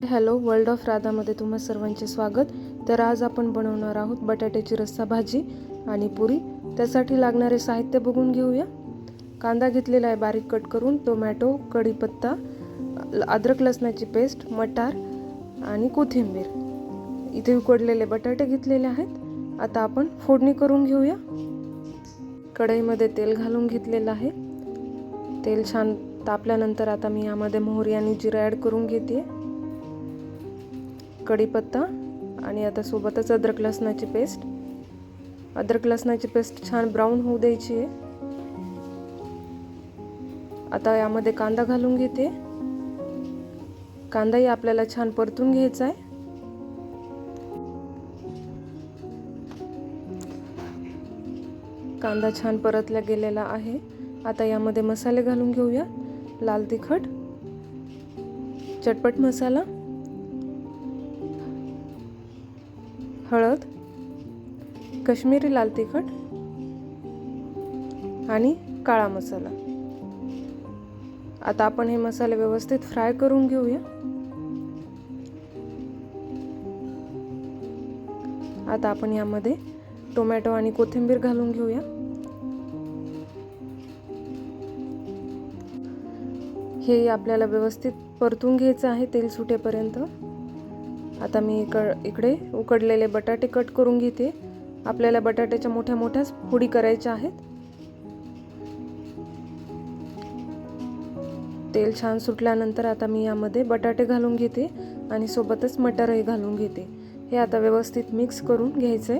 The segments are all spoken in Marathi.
हॅलो वर्ल्ड ऑफ राधामध्ये तुम्हा सर्वांचे स्वागत। तर आज आपण बनवणार आहोत बटाट्याची रस्सा भाजी आणि पुरी। त्यासाठी लागणारे साहित्य बघून घेऊया। कांदा घेतलेला आहे बारीक कट करून, टोमॅटो, कढीपत्ता, अद्रक लसणाची पेस्ट, मटार आणि कोथिंबीर। इथे उकडलेले बटाटे घेतलेले आहेत। आता आपण फोडणी करून घेऊया। कढईमध्ये तेल घालून घेतलेलं आहे। तेल छान तापल्यानंतर आता मी यामध्ये मोहरी आणि जिरा ॲड करून घेते, कढीपत्ता आणि आता सोबतच अद्रक लसणाची पेस्ट। अद्रक लसणाची पेस्ट छान ब्राऊन होऊ द्यायची आहे। आता यामध्ये कांदा घालून घेते। कांदाही आपल्याला छान परतून घ्यायचा आहे। कांदा छान परतला गेलेला आहे। आता यामध्ये मसाले घालून घेऊया। लाल तिखट, चटपट मसाला, हळद, काश्मीरी लाल तिखट आणि काळा मसाला। आता आपण हे मसाले व्यवस्थित फ्राय करून घेऊया। आता आपण यामध्ये टोमॅटो आणि कोथिंबीर घालून घेऊया। हे आपल्याला व्यवस्थित परतून घ्यायचं आहे तेल सुटेपर्यंत। आता मी इकडे उकडलेले बटाटे कट करून घेते। आपल्याला बटाट्याच्या मोठ्या मोठ्या फोडी करायच्या आहेत। तेल छान सुटल्यानंतर आता मी यामध्ये बटाटे घालून घेते आणि सोबतच मटारही घालून घेते। हे आता व्यवस्थित मिक्स करून घ्यायचंय।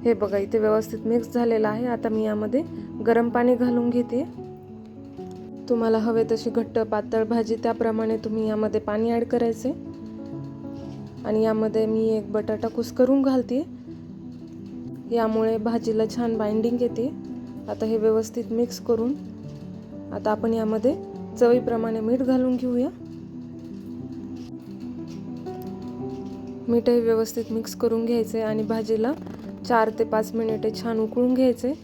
हे बघा इथे व्यवस्थित मिक्स झालेलं आहे। आता मी यामध्ये गरम पाणी घालून घेते। तुम्हाला हवे तशी घट्ट पातळ भाजी त्याप्रमाणे तुम्ही यामध्ये पाणी ॲड करायचे। आणि यामध्ये मी एक बटाटा कुस्करून घालते, यामुळे भाजीला छान बाइंडिंग येते। आता हे व्यवस्थित मिक्स करून आता आपण यामध्ये चवीप्रमाणे मीठ घालून घेऊया। मीठही व्यवस्थित मिक्स करून घ्यायचे आणि भाजीला 4 ते 5 मिनिटे छान उकळून घ्यायचे।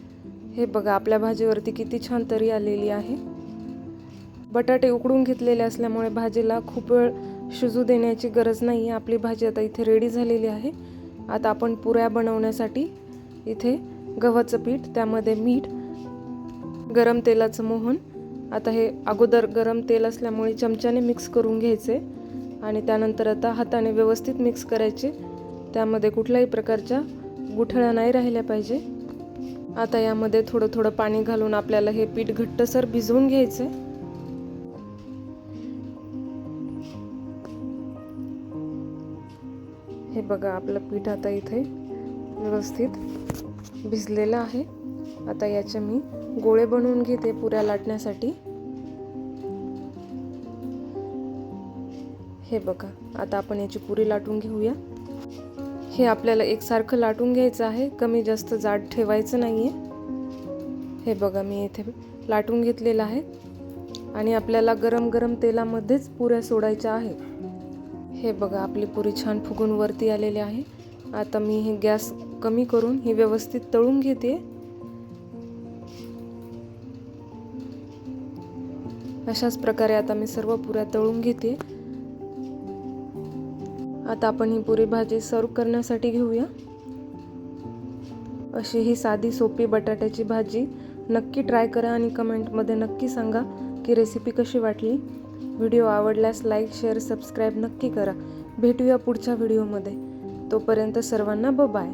हे बघा आपल्या भाजीवरती किती छान तरी आलेली आहे। बटाटे उकडून घेतलेले असल्यामुळे भाजीला खूप वेळ शिजू देण्याची गरज नाही। आपली भाजी आता इथे रेडी झालेली आहे। आता आपण पुऱ्या बनवण्यासाठी इथे गव्हाचं पीठ, त्यामध्ये मीठ, गरम तेलाचं मोहन। आता हे अगोदर गरम तेल असल्यामुळे चमच्याने मिक्स करून घ्यायचे आणि त्यानंतर आता हाताने व्यवस्थित मिक्स करायचे। त्यामध्ये कुठल्याही प्रकारच्या गुठळ्या नाही राहिल्या पाहिजे। आता यामध्ये थोडं थोडं पाणी घालून आपल्याला हे पीठ घट्टसर भिजवून घ्यायचे। हे बघा आपलं पीठ आता इथे व्यवस्थित भिजलेलं आहे। आता याचे मी गोळे बनवून घेते पुऱ्या लाटण्यासाठी। हे बघा आता आपण याची पुरी लाटून घेऊया। हे आपल्याला एकसारखं लाटून घ्यायचं आहे, कमी जास्त जाड ठेवायचं नाहीये। हे बघा मी इथे लाटून घेतलेलं आहे आणि आपल्याला गरम गरम तेलामध्येच पुऱ्या सोडायच्या आहेत। हे बघा आपली पुरी छान फुगून वरती आलेली आहे। आता मी हे गॅस कमी करून ही व्यवस्थित तळून घेते। अशाच प्रकारे आता मी सर्व पुऱ्या तळून घेते। आता आपण ही पुरी भाजी सर्व करण्यासाठी घेऊया। अशी ही साधी सोपी बटाट्याची भाजी नक्की ट्राय करा आणि कमेंटमध्ये नक्की सांगा की रेसिपी कशी वाटली। व्हिडिओ आवडल्यास लाईक, शेअर, सबस्क्राईब नक्की करा। भेटूया पुढच्या व्हिडिओमध्ये। तोपर्यंत सर्वांना बाय।